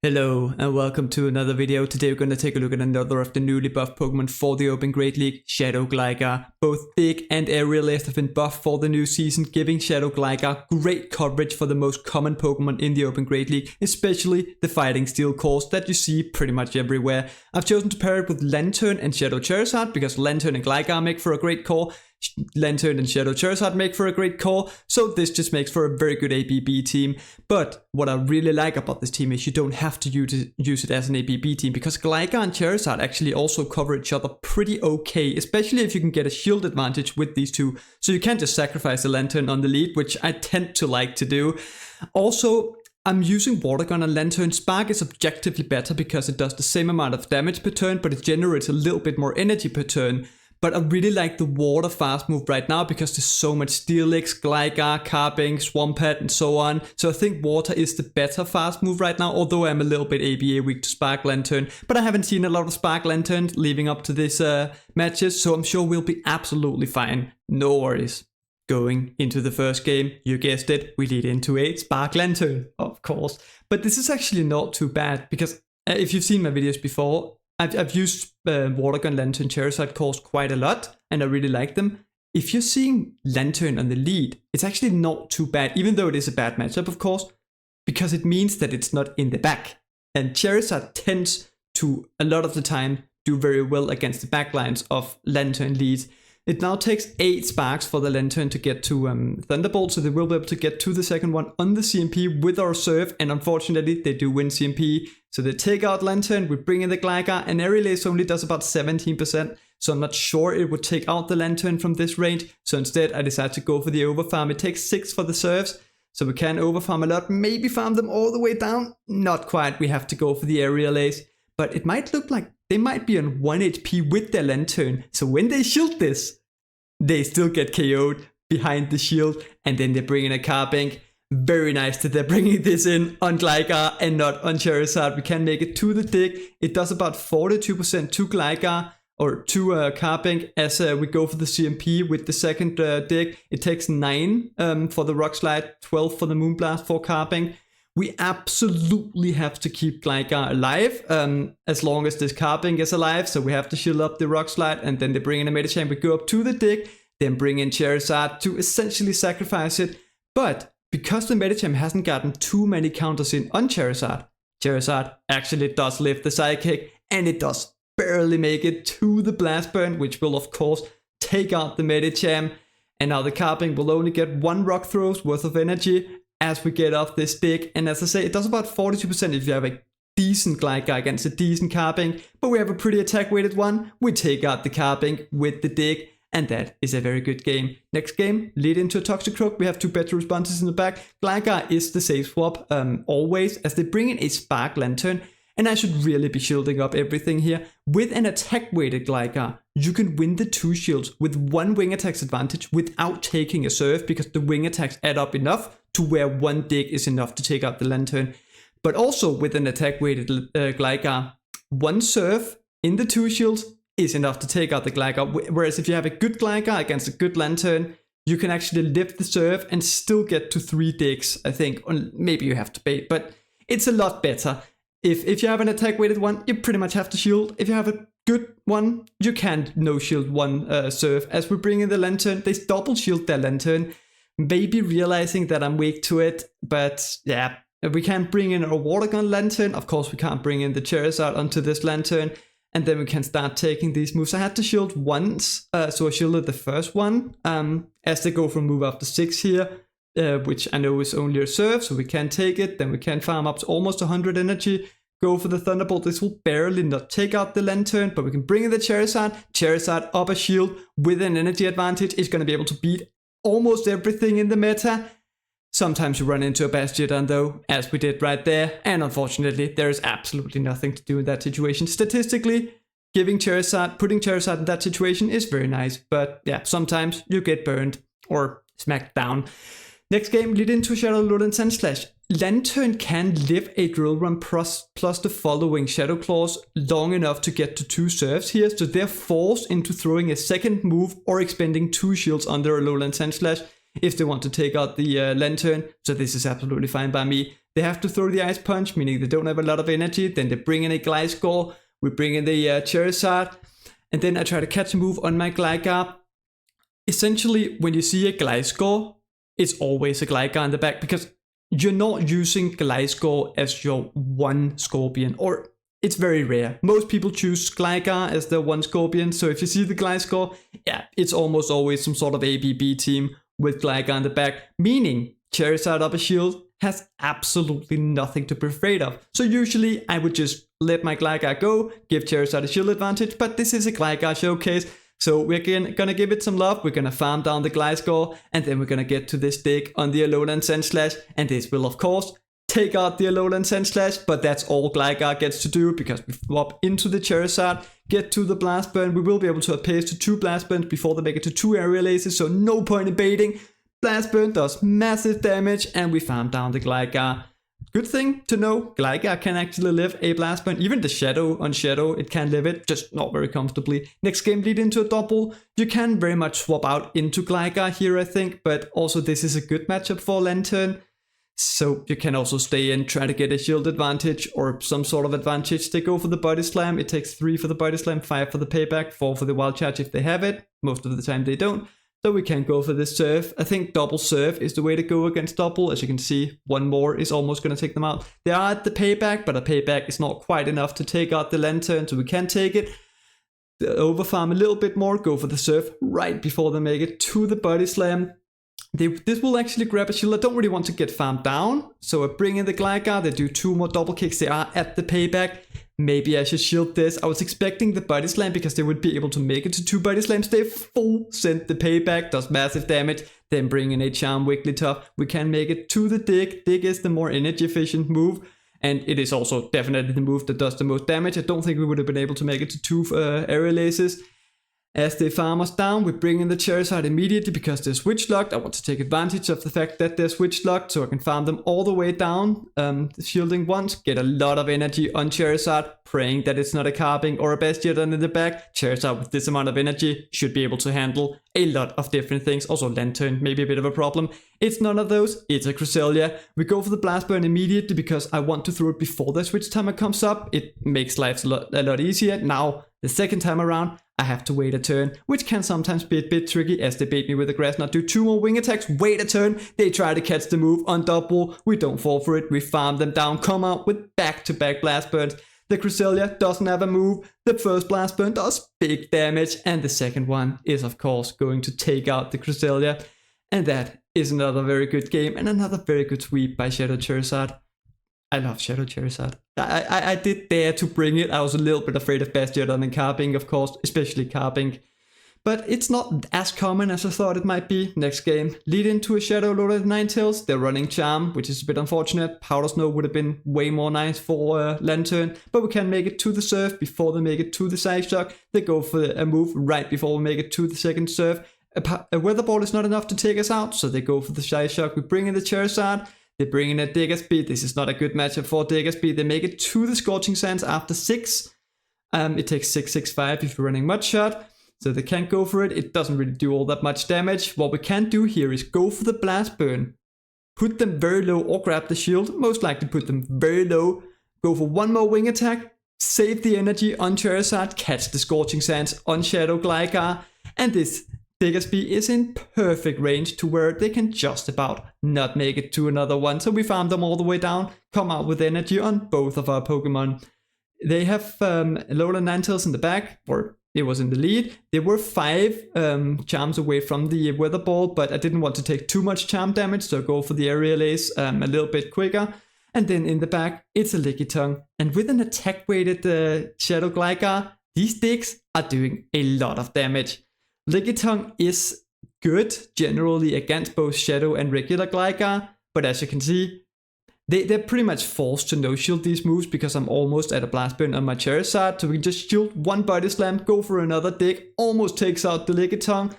Hello and welcome to another video. Today we're going to take a look at another of the newly buffed Pokemon for the Open Great League, Shadow Gligar. Both big and aerialist have been buffed for the new season, giving Shadow Gligar great coverage for the most common Pokemon in the Open Great League, especially the Fighting Steel cores that you see pretty much everywhere. I've chosen to pair it with Lantern and Shadow Charizard because Lantern and Gligar make for a great core. Lantern and Shadow Charizard make for a great core, so this just makes for a very good ABB team. But what I really like about this team is you don't have to use it as an ABB team, because Gligar and Charizard actually also cover each other pretty okay, especially if you can get a shield advantage with these two. So you can't just sacrifice the Lantern on the lead, which I tend to like to do. Also, I'm using Water Gun and Lantern. Spark is objectively better because it does the same amount of damage per turn, but it generates a little bit more energy per turn. But I really like the Water fast move right now because there's so much Steelix, Gligar, Carbank, Swampert and so on. So I think Water is the better fast move right now, although I'm a little bit ABA weak to Spark Lantern. But I haven't seen a lot of Spark Lantern leading up to this matches, so I'm sure we'll be absolutely fine. No worries. Going into the first game, you guessed it, we lead into a Spark Lantern, of course. But this is actually not too bad because if you've seen my videos before, I've used Water Gun, Lantern, Charizard cores quite a lot, and I really like them. If you're seeing Lantern on the lead, it's actually not too bad, even though it is a bad matchup, of course, because it means that it's not in the back. And Charizard tends to, a lot of the time, do very well against the backlines of Lantern leads. It now takes 8 sparks for the Lantern to get to Thunderbolt, so they will be able to get to the second one on the CMP with our serve, and unfortunately they do win CMP. So they take out Lantern, we bring in the Gligar, and Aerial only does about 17%, so I'm not sure it would take out the Lantern from this range. So instead I decided to go for the overfarm. It takes 6 for the serves, so we can overfarm a lot, maybe farm them all the way down. Not quite, we have to go for the Aerial Ace. But it might look like they might be on 1 HP with their Lantern, so when they shield this, they still get KO'd behind the shield, and then they bring in a Carbank. Very nice that they're bringing this in on Gligar and not on Charizard. We can make it to the dig. It does about 42% to Gligar or to Carbank as we go for the CMP with the second dig. It takes 9 for the Rock Slide, 12 for the Moonblast for Carbank. We absolutely have to keep Gligar alive as long as this Carbank is alive. So we have to shield up the Rock Slide, and then they bring in a Medicham. We go up to the dig, then bring in Charizard to essentially sacrifice it. But because the Medicham hasn't gotten too many counters in on Charizard, Charizard actually does lift the Psychic, and it does barely make it to the Blast Burn, which will of course take out the Medicham. And now the Carbank will only get 1 Rock Throw's worth of energy as we get off this dig. And as I say, it does about 42% if you have a decent Gligar against a decent Carbank, but we have a pretty attack weighted one. We take out the Carbank with the dig, and that is a very good game. Next game, lead into a Toxicroak. We have 2 better responses in the back. Gligar is the safe swap always, as they bring in a Spark Lantern, and I should really be shielding up everything here. With an attack weighted Gligar, you can win the 2 shields with 1 wing attacks advantage without taking a serve, because the wing attacks add up enough to where 1 dig is enough to take out the Lantern. But also with an attack weighted Gligar, 1 serve in the 2 shields is enough to take out the Gligar. Whereas if you have a good Gligar against a good Lantern, you can actually lift the serve and still get to 3 digs, I think. Or maybe you have to bait, but it's a lot better. If you have an attack weighted one, you pretty much have to shield. If you have a good one, you can no shield 1 serve. As we bring in the Lantern, they double shield their Lantern, maybe realizing that I'm weak to it. But yeah, we can bring in a Water Gun Lantern. Of course, we can't bring in the Charizard onto this Lantern. And then we can start taking these moves. I had to shield once, so I shielded the first one as they go from move after 6 here, which I know is only a serve, so we can take it. Then we can farm up to almost 100 energy, go for the Thunderbolt. This will barely not take out the Lantern, but we can bring in the Charizard. Charizard up a shield with an energy advantage is going to be able to beat almost everything in the meta. Sometimes you run into a Bastiodon though, as we did right there, and unfortunately there is absolutely nothing to do in that situation. Statistically, putting Charizard in that situation is very nice, but yeah, sometimes you get burned or smacked down. Next game, lead into Shadow Lure Sandslash. Lantern can live a Drill Run plus the following Shadow Claws long enough to get to 2 serves here, so they're forced into throwing a second move or expending 2 shields under a Lowland Sandslash if they want to take out the Lantern, so this is absolutely fine by me. they have to throw the Ice Punch, meaning they don't have a lot of energy. Then they bring in a Gliscor, we bring in the Charizard, and then I try to catch a move on my Gligar. Essentially, when you see a Gliscor, it's always a Gligar in the back, because you're not using Gliscor as your one Scorpion, or it's very rare. Most people choose Gligar as their one Scorpion, so if you see the Gliscor, yeah, it's almost always some sort of ABB team with Gligar in the back, meaning Charizard up a shield has absolutely nothing to be afraid of. So usually I would just let my Gligar go, give Charizard a shield advantage, but this is a Gligar showcase, so we're gonna give it some love. We're gonna farm down the Gliscor, and then we're gonna get to this dig on the Alolan Sandslash, and this will of course take out the Alolan Sandslash, but that's all Gligar gets to do, because we swap into the Charizard, get to the Blast Burn. We will be able to appease to 2 Blast Burns before they make it to 2 Aerial Aces, so no point in baiting. Blast Burn does massive damage, and we farm down the Gligar. Good thing to know, Gligar can actually live a Blast Burn. Even the Shadow on Shadow, it can live it, just not very comfortably. Next game, lead into a Dubwool. You can very much swap out into Gligar here, I think, but also this is a good matchup for Lantern. So you can also stay in, try to get a shield advantage or some sort of advantage. They go for the Body Slam. It takes 3 for the Body Slam, 5 for the Payback, 4 for the Wild Charge if they have it. Most of the time they don't. So we can go for this Surf. I think double Surf is the way to go against Dubwool. As you can see, one more is almost going to take them out. They are at the Payback, but a Payback is not quite enough to take out the Lantern, so we can take it. Overfarm a little bit more, go for the Surf right before they make it to the Body Slam. This will actually grab a shield. I don't really want to get farmed down, so I bring in the Gligar. They do 2 more double kicks. They are at the Payback. Maybe I should shield this. I was expecting the Body Slam because they would be able to make it to 2 Body Slams. They full send the Payback, does massive damage. Then bring in a Charm Wigglytuff. We can make it to the Dig. Dig is the more energy efficient move, and it is also definitely the move that does the most damage. I don't think we would have been able to make it to 2 Aerial Aces. As they farm us down, we bring in the Charizard immediately because they're switch locked. I want to take advantage of the fact that they're switch locked so I can farm them all the way down. Shielding once, get a lot of energy on Charizard, praying that it's not a Carbank or a Bastion in the back. Charizard with this amount of energy should be able to handle a lot of different things. Also Lantern, maybe a bit of a problem. It's none of those, it's a Cresselia. We go for the Blast Burn immediately because I want to throw it before the switch timer comes up. It makes life a lot easier. Now, the second time around, I have to wait a turn, which can sometimes be a bit tricky as they bait me with a Grass Knot. Do 2 more wing attacks, wait a turn, they try to catch the move on Dubwool. We don't fall for it, we farm them down, come out with back-to-back Blast Burns. The Cresselia doesn't have a move, the first Blast Burn does big damage, and the second one is of course going to take out the Cresselia. And that is another very good game, and another very good sweep by Shadow Charizard. I love Shadow Charizard. I did dare to bring it. I was a little bit afraid of Bastion and Carbank, of course, especially Carbank. But it's not as common as I thought it might be. Next game, lead into a Shadow loaded Ninetales. They're running Charm, which is a bit unfortunate. Powder Snow would have been way more nice for Lantern, but we can make it to the Surf before they make it to the Side Shock. They go for a move right before we make it to the second Surf. A Weather Ball is not enough to take us out, so they go for the Side Shock. We bring in the Charizard. They bring in a Diggersby. This is not a good matchup for Diggersby. They make it to the Scorching Sands after 6. It takes 6/6/5 if you're running Mudshot. So they can't go for it. It doesn't really do all that much damage. What we can do here is go for the Blast Burn. Put them very low or grab the shield. Most likely put them very low. Go for 1 more wing attack. Save the energy on Charizard. Catch the Scorching Sands on Shadow Gligar. And this Diggersby is in perfect range to where they can just about not make it to another one. So we farm them all the way down, come out with energy on both of our Pokemon. They have Alolan Ninetales in the back, or it was in the lead. They were 5 charms away from the Weather Ball, but I didn't want to take too much charm damage, so I go for the Aerial Ace a little bit quicker. And then in the back, it's a Lickitung. And with an attack-weighted Shadow Gligar, these digs are doing a lot of damage. Lickitung is good generally against both Shadow and regular Gligar, but as you can see, they're pretty much forced to no-shield these moves because I'm almost at a Blast Burn on my Charizard, so we can just shield 1 Body Slam, go for another dig, almost takes out the Lickitung,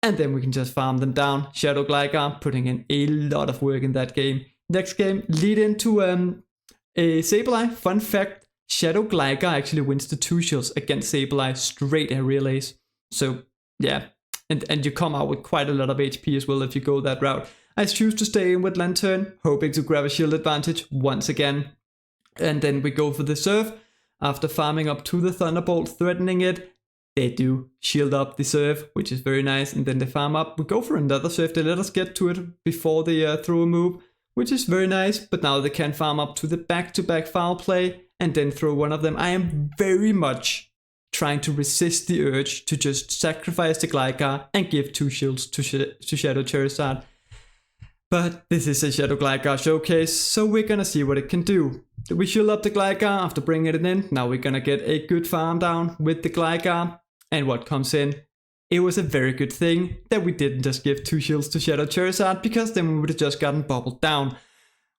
and then we can just farm them down. Shadow Gligar putting in a lot of work in that game. Next game, lead into a Sableye. Fun fact, Shadow Gligar actually wins the 2 shields against Sableye straight Aerial Ace. So yeah, and you come out with quite a lot of HP as well if you go that route. I choose to stay in with Lantern, hoping to grab a shield advantage once again. And then we go for the Surf. After farming up to the Thunderbolt, threatening it, they do shield up the Surf, which is very nice. And then they farm up. We go for another Surf. They let us get to it before they throw a move, which is very nice. But now they can farm up to the back-to-back foul play and then throw one of them. I am very much trying to resist the urge to just sacrifice the Gligar and give 2 shields to Shadow Charizard. But this is a Shadow Gligar showcase, so we're gonna see what it can do. We shield up the Gligar after bringing it in. Now we're gonna get a good farm down with the Gligar. And what comes in? It was a very good thing that we didn't just give 2 shields to Shadow Charizard, because then we would have just gotten bubbled down.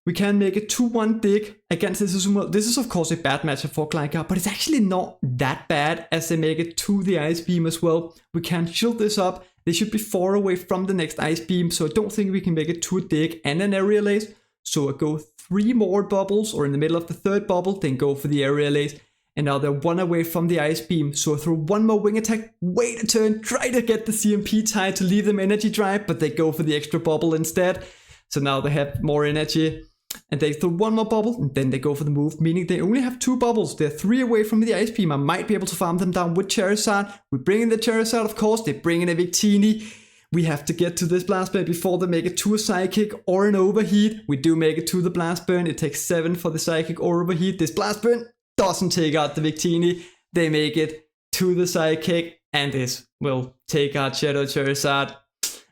We can make it 2-1 dig against this Azumarill. This is of course a bad matchup for Gligar, but it's actually not that bad as they make it to the Ice Beam as well. We can shield this up. They should be 4 away from the next Ice Beam, so I don't think we can make it to a dig and an Aerial Ace. So I go 3 more bubbles, or in the middle of the 3rd bubble, then go for the Aerial Ace. And now they're 1 away from the Ice Beam, so I throw 1 more Wing Attack, wait a turn, try to get the CMP tie to leave them Energy Drive, but they go for the extra bubble instead. So now they have more energy. And they throw 1 more bubble, and then they go for the move, meaning they only have 2 bubbles. They're 3 away from the Ice Beam. I might be able to farm them down with Charizard. We bring in the Charizard, of course. They bring in a Victini. We have to get to this Blast Burn before they make it to a Psychic or an Overheat. We do make it to the Blast Burn. It takes 7 for the Psychic or Overheat. This Blast Burn doesn't take out the Victini. They make it to the Psychic, and this will take out Shadow Charizard.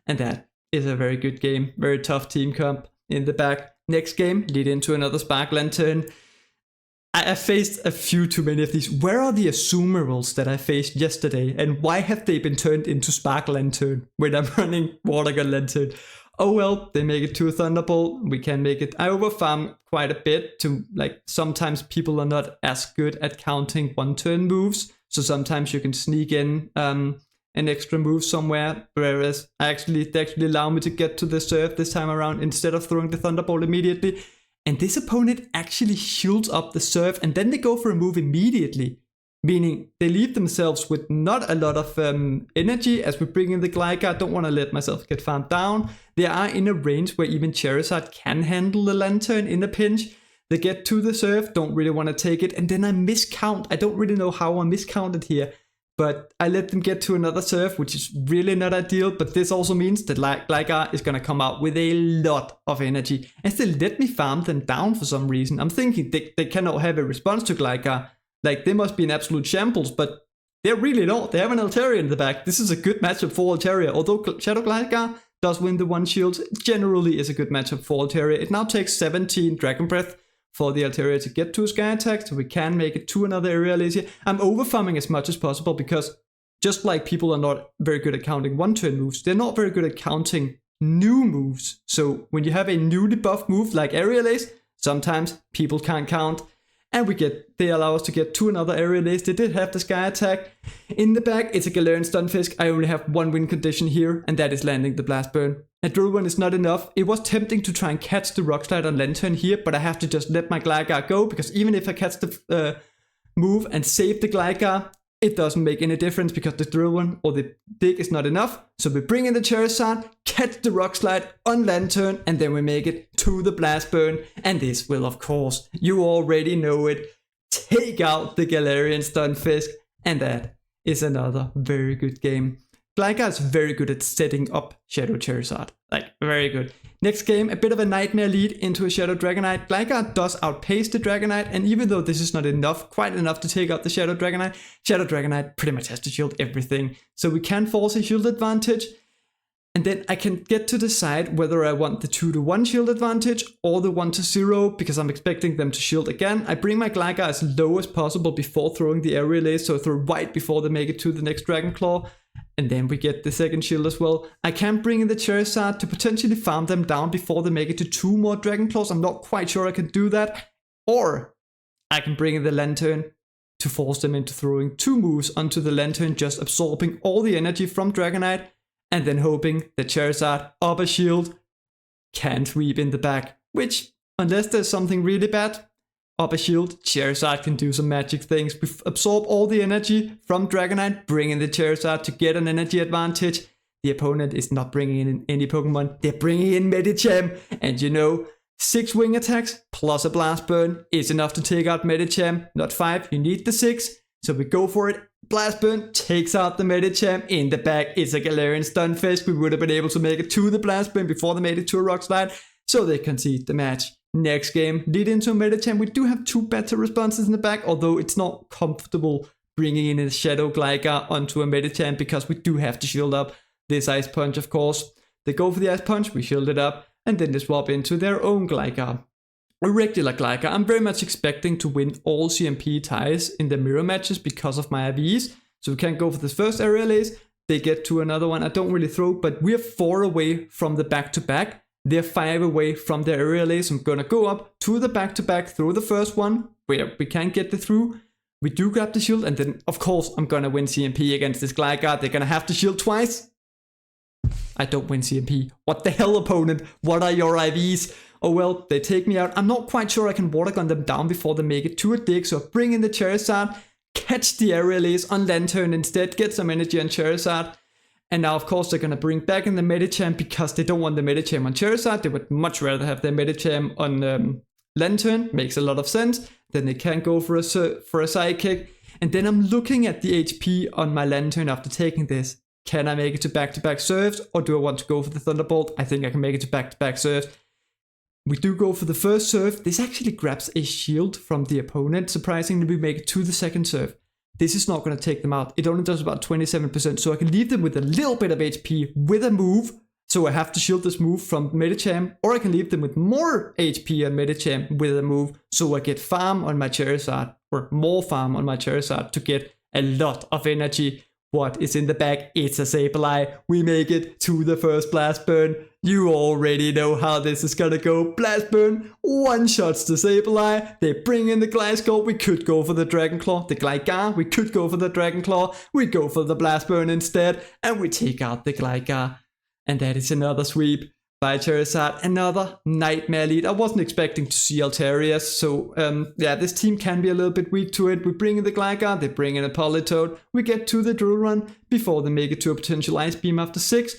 And that is a very good game. Very tough team comp in the back. Next game, lead into another Spark Lantern. I faced a few too many of these. Where are the Azumarills that I faced yesterday? And why have they been turned into Spark Lantern when I'm running Water Gun Lantern? Oh well, they make it to a Thunderbolt. We can make it. I overfarm quite a bit to, like, sometimes people are not as good at counting 1-turn moves. So sometimes you can sneak in an extra move somewhere, whereas they actually allow me to get to the Surf this time around instead of throwing the Thunderbolt immediately. And this opponent actually shields up the Surf, and then they go for a move immediately, meaning they leave themselves with not a lot of energy as we bring in the Gligar. Don't want to let myself get farmed down. They are in a range where even Charizard can handle the Lantern in a pinch. They get to the Surf, don't really want to take it, and then I miscount. I don't really know how I miscounted here. But I let them get to another Surf, which is really not ideal. But this also means that Gligar is going to come out with a lot of energy. And still let me farm them down for some reason. I'm thinking they cannot have a response to Gligar. Like, they must be in absolute shambles. But they really don't. They have an Altaria in the back. This is a good matchup for Altaria. Although Shadow Gligar does win the 1 shield, it generally is a good matchup for Altaria. It now takes 17 Dragon Breath for the Altaria to get to a Sky Attack, so we can make it to another Aerial Ace here. I'm overfarming as much as possible because just like people are not very good at counting 1-turn moves, they're not very good at counting new moves. So when you have a newly buffed move like Aerial Ace, sometimes people can't count. And they allow us to get to another Aerial Ace. They did have the Sky Attack. In the back, it's a Galarian Stunfisk. I only have 1 win condition here, and that is landing the Blast Burn. A Drill One is not enough. It was tempting to try and catch the Rock Slide on Lantern here, but I have to just let my Gligar go, because even if I catch the move and save the Gligar, it doesn't make any difference because the Drill One or the Dig is not enough. So we bring in the Charizard, catch the Rock Slide on Lantern, and then we make it to the Blast Burn. And this will, of course, you already know it, take out the Galarian Stunfisk. And that is another very good game. Gligar is very good at setting up Shadow Charizard. Like, very good. Next game, a bit of a nightmare lead into a Shadow Dragonite. Gligar does outpace the Dragonite, and even though this is not enough, quite enough to take out the Shadow Dragonite pretty much has to shield everything. So we can force a shield advantage, and then I can get to decide whether I want the 2-1 shield advantage or the 1-0, because I'm expecting them to shield again. I bring my Gligar as low as possible before throwing the Aerial Ace, so I throw right before they make it to the next Dragon Claw. And then we get the second shield as well. I can bring in the Charizard to potentially farm them down before they make it to 2 more Dragon Claws. I'm not quite sure I can do that. Or I can bring in the Lantern to force them into throwing 2 moves onto the Lantern, just absorbing all the energy from Dragonite, and then hoping that Charizard up a shield can sweep in the back. Which, unless there's something really bad, up a shield, Charizard can do some magic things. We absorb all the energy from Dragonite, bring in the Charizard to get an energy advantage. the opponent is not bringing in any Pokemon. They're bringing in Medicham. And you know, 6 wing attacks plus a Blast Burn is enough to take out Medicham. Not 5, you need the 6. So we go for it. Blast Burn takes out the Medicham. In the back, it's a Galarian Stunfisk. We would have been able to make it to the Blast Burn before they made it to a Rock Slide. So they concede the match. Next game, lead into a Medicham. We do have 2 better responses in the back, although it's not comfortable bringing in a Shadow Gligar onto a Medicham because we do have to shield up this Ice Punch, of course. They go for the Ice Punch, we shield it up, and then they swap into their own Gligar. A regular Gligar. I'm very much expecting to win all CMP ties in the mirror matches because of my IVs. So we can't go for this first aerial ace. They get to another one. I don't really throw, but we're 4 away from the back-to-back. They're 5 away from the aerial ace. I'm gonna go up to the back-to-back, throw the first one, where we can't get the through. We do grab the shield, and then, of course, I'm gonna win CMP against this Gligar. They're gonna have to shield twice. I don't win CMP. What the hell, opponent? What are your IVs? Oh well, they take me out. I'm not quite sure I can Water Gun them down before they make it to a dig, so I bring in the Charizard, catch the aerial ace on Lantern instead, get some energy on Charizard. And now, of course, they're going to bring back in the Medicham because they don't want the Medicham on Charizard. They would much rather have their Medicham on Lantern. Makes a lot of sense. Then they can go for a Psychic. And then I'm looking at the HP on my Lantern after taking this. Can I make it to back-to-back serves, or do I want to go for the Thunderbolt? I think I can make it to back-to-back serves. We do go for the first serve. This actually grabs a shield from the opponent. Surprisingly, we make it to the second serve. This is not going to take them out. It only does about 27%, so I can leave them with a little bit of HP with a move. So I have to shield this move from Medicham, or I can leave them with more HP on Medicham with a move, so I get farm on my Charizard, or more farm on my Charizard to get a lot of energy. What is in the back? It's a Sableye. We make it to the first Blast Burn. You already know how this is gonna go. Blast Burn, one-shots the Sableye. They bring in the Gliscor. We could go for the Dragon Claw. The Gligar, we could go for the Dragon Claw. We go for the Blast Burn instead, and we take out the Gligar. And that is another sweep by Charizard. Another nightmare lead. I wasn't expecting to see Altarius, so yeah, this team can be a little bit weak to it. We bring in the Gligar, they bring in a Politoed. We get to the Drill Run before they make it to a potential Ice Beam after 6.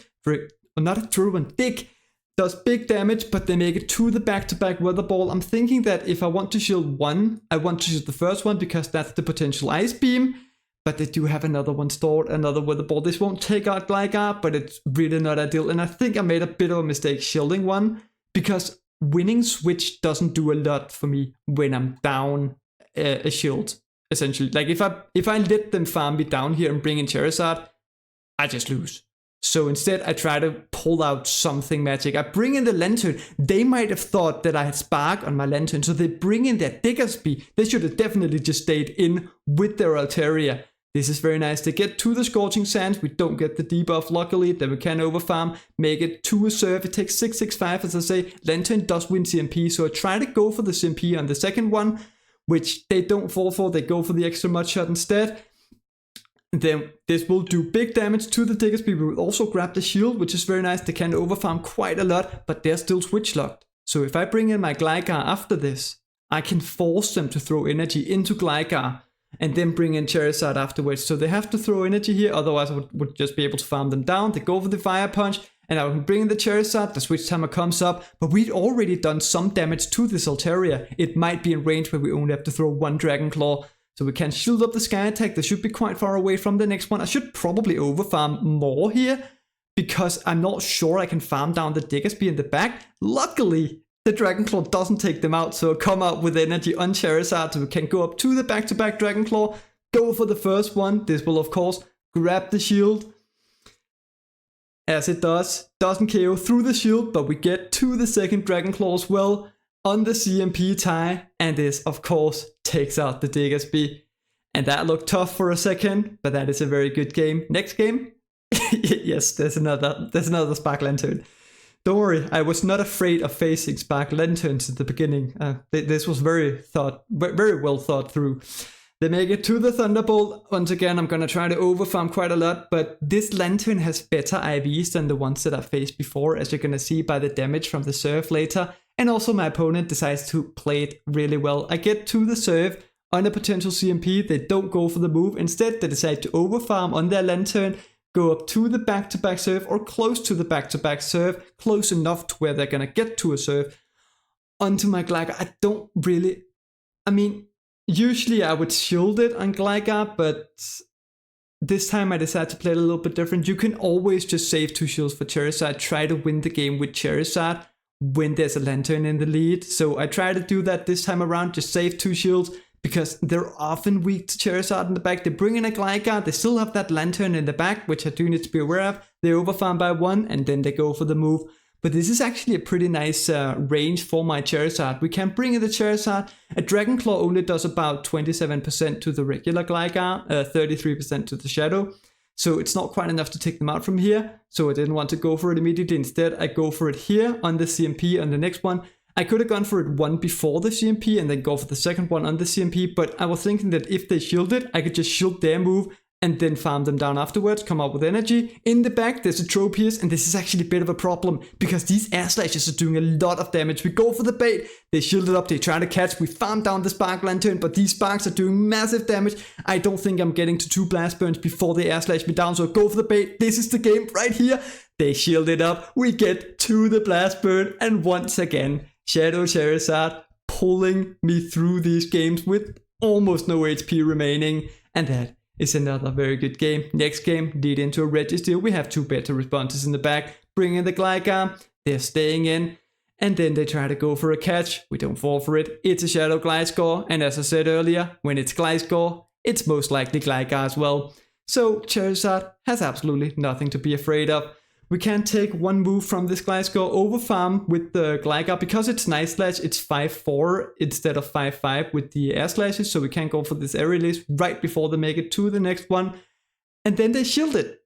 Not a Drill Run, Dig does big damage, but they make it to the back-to-back Weather Ball. I'm thinking that if I want to shield one, I want to shield the first one because that's the potential Ice Beam. But they do have another one stored, another Weather Ball. This won't take out Gligar, but it's really not ideal. And I think I made a bit of a mistake shielding one, because winning Switch doesn't do a lot for me when I'm down a shield, essentially. Like if I let them farm me down here and bring in Charizard, I just lose. So instead I try to pull out something magic. I bring in the Lantern. They might have thought that I had Spark on my Lantern, so they bring in their Diggersby. They should have definitely just stayed in with their Altaria. This is very nice. They get to the Scorching Sands. We don't get the debuff, luckily. Then we can overfarm, make it to a serve. It takes 665, as I say. Lantern does win CMP, so I try to go for the CMP on the second one, which they don't fall for. They go for the extra mud shot instead. Then this will do big damage to the Diggersby. We will also grab the shield, which is very nice. They can overfarm quite a lot, but they're still switch locked. So if I bring in my Gligar after this, I can force them to throw energy into Gligar and then bring in Charizard afterwards. So they have to throw energy here, otherwise I would just be able to farm them down. They go for the Fire Punch, and I can bring in the Charizard. The switch timer comes up, but we'd already done some damage to this Altaria. It might be in range where we only have to throw one Dragon Claw. So we can shield up the Sky Attack. They should be quite far away from the next one. I should probably overfarm more here, because I'm not sure I can farm down the Diggersby in the back. Luckily, the Dragon Claw doesn't take them out, so come out with energy on Charizard, so we can go up to the back-to-back Dragon Claw, go for the first one. This will, of course, grab the shield, as it doesn't KO through the shield, but we get to the second Dragon Claw as well on the CMP tie, and this, of course, takes out the Diggersby. And that looked tough for a second, but that is a very good game. Next game? Yes, there's another Spark Lantern. Don't worry, I was not afraid of facing Spark Lanterns at the beginning. This was very well thought through. They make it to the Thunderbolt. Once again, I'm going to try to overfarm quite a lot, but this Lantern has better IVs than the ones that I faced before, as you're going to see by the damage from the serve later. And also my opponent decides to play it really well. I get to the serve on a potential CMP. They don't go for the move. Instead, they decide to overfarm on their Lantern, go up to the back-to-back serve or close to the back-to-back serve, close enough to where they're gonna get to a serve onto my Gligar. I don't really, I mean, usually I would shield it on Gligar, but this time I decided to play it a little bit different. You can always just save 2 shields for Charizard, try to win the game with Charizard when there's a Lantern in the lead. So I try to do that this time around, just save 2 shields, because they're often weak to Charizard in the back. They bring in a Gligar, they still have that Lantern in the back, which I do need to be aware of. They overfarm by 1, and then they go for the move. But this is actually a pretty nice range for my Charizard. We can bring in the Charizard. A Dragon Claw only does about 27% to the regular Gligar, 33% to the Shadow. So it's not quite enough to take them out from here. So I didn't want to go for it immediately. Instead, I go for it here on the CMP on the next one. I could have gone for it one before the CMP and then go for the second one on the CMP. But I was thinking that if they shield it, I could just shield their move and then farm them down afterwards, come up with energy. In the back, there's a Tropius, and this is actually a bit of a problem because these air slashes are doing a lot of damage. We go for the bait, they shield it up, they try to catch, we farm down the Spark Lantern, but these sparks are doing massive damage. I don't think I'm getting to 2 blast burns before they air slash me down, so go for the bait. This is the game right here. They shield it up, we get to the blast burn, and once again, Shadow Charizard pulling me through these games with almost no HP remaining, and that is another very good game. Next game, lead into a Registeel. We have 2 better responses in the back. Bring in the Gligar. They're staying in. And then they try to go for a catch. We don't fall for it. It's a Shadow Gliscor. And as I said earlier, when it's Gliscor, it's most likely Gligar as well. So Charizard has absolutely nothing to be afraid of. We can take 1 move from this Gliscor, overfarm with the Gligar. Because it's Night Slash, it's 5-4 instead of 5-5 with the air slashes. So we can go for this air release right before they make it to the next one. And then they shield it.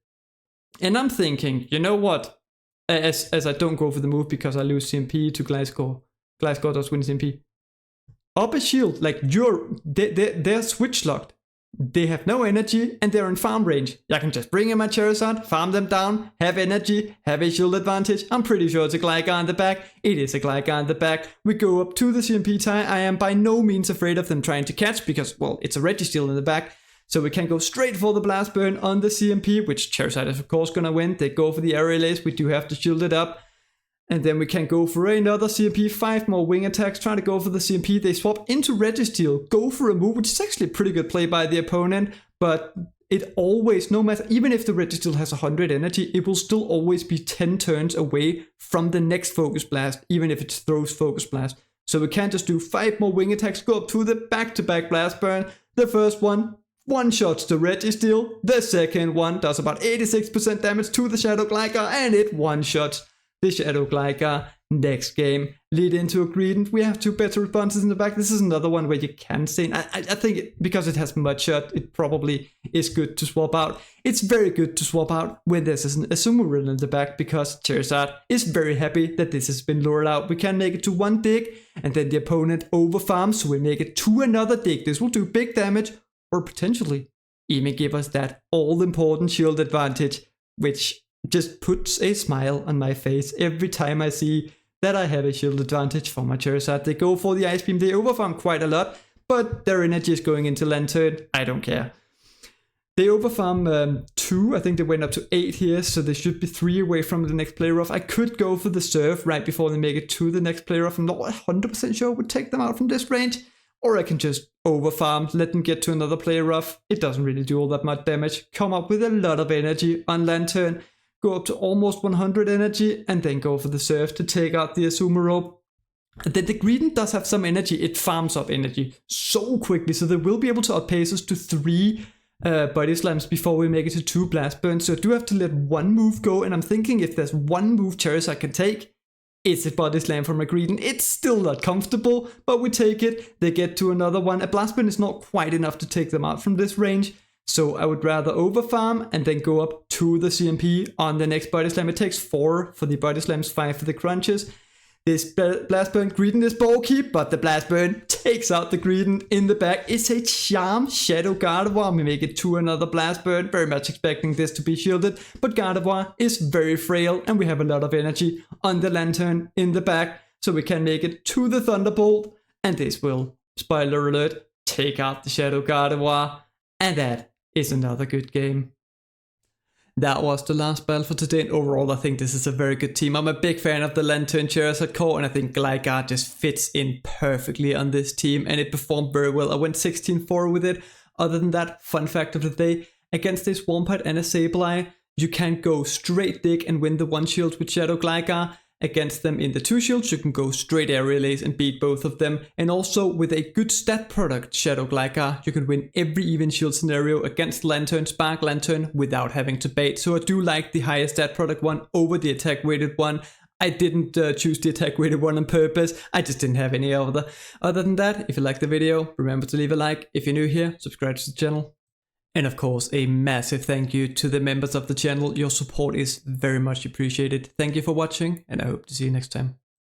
And I'm thinking, you know what? As I don't go for the move because I lose CMP to Gliscor. Gliscor does win CMP. Up a shield, like they're switch locked. They have no energy and they're in farm range. I can just bring in my Charizard, farm them down, have energy, have a shield advantage. I'm pretty sure it's a Gligar in the back. It is a Gligar in the back. We go up to the CMP tie. I am by no means afraid of them trying to catch because, well, it's a Registeel in the back. So we can go straight for the Blast Burn on the CMP, which Charizard is of course gonna win. They go for the air release. We do have to shield it up. And then we can go for another CMP, 5 more wing attacks, trying to go for the CMP. They swap into Registeel, go for a move, which is actually a pretty good play by the opponent, but it always, no matter, even if the Registeel has 100 energy, it will still always be 10 turns away from the next Focus Blast, even if it throws Focus Blast. So we can just do 5 more wing attacks, go up to the back-to-back Blast Burn. The first one-shots the Registeel. The second one does about 86% damage to the Shadow Gligar, and it one-shots the Shadow Gligar. Next game, lead into a Greedent. We have 2 better responses in the back. This is another one where you can stay in. I think because it has Mudshot, it probably is good to swap out. It's very good to swap out when there's a Sumarin in the back because Charizard is very happy that this has been lured out. We can make it to 1 dig and then the opponent overfarms, so we make it to another dig. This will do big damage or potentially even give us that all-important shield advantage, which just puts a smile on my face every time I see that I have a shield advantage for my Charizard. They go for the Ice Beam, they overfarm quite a lot, but their energy is going into Lantern. I don't care. They overfarm 2, I think they went up to 8 here, so they should be 3 away from the next player off. I could go for the Surf right before they make it to the next player off. I'm not 100% sure I would take them out from this range, or I can just overfarm, let them get to another player off. It doesn't really do all that much damage. Come up with a lot of energy on Lantern. Go up to almost 100 energy and then go for the Surf to take out the Azumarill. Then the Greedent does have some energy. It farms up energy so quickly, so they will be able to outpace us to 3 Body Slams before we make it to 2 Blast Burns. So I do have to let 1 move go, and I'm thinking if there's 1 move Charizard can take, it's a Body Slam from a Greedent. It's still not comfortable, but we take it. They get to another one. A Blast Burn is not quite enough to take them out from this range. So I would rather overfarm and then go up to the CMP on the next Body Slam. It takes 4 for the Body Slams, 5 for the Crunches. This Blast Burn Greedent is bulky, but the Blast Burn takes out the Greedent in the back. It's a Charm Shadow Gardevoir. We make it to another Blast Burn, very much expecting this to be shielded. But Gardevoir is very frail and we have a lot of energy on the Lantern in the back. So we can make it to the Thunderbolt. And this will, spoiler alert, take out the Shadow Gardevoir. And that is another good game. that was the last battle for today, and overall I think this is a very good team. I'm a big fan of the Lantern Charizard core, and I think Gligar just fits in perfectly on this team, and it performed very well. I went 16-4 with it. Other than that, fun fact of the day, against a Swampert and a Sableye, you can go straight dig and win the 1 shield with Shadow Gligar. Against them in the 2 shields, you can go straight air relays and beat both of them. And also with a good stat product, Shadow Gligar, you can win every even shield scenario against Lantern, Spark Lantern without having to bait. So I do like the higher stat product one over the attack weighted one. I didn't choose the attack weighted one on purpose. I just didn't have any other. Other than that, if you liked the video, remember to leave a like. If you're new here, subscribe to the channel. And of course, a massive thank you to the members of the channel. Your support is very much appreciated. Thank you for watching, and I hope to see you next time.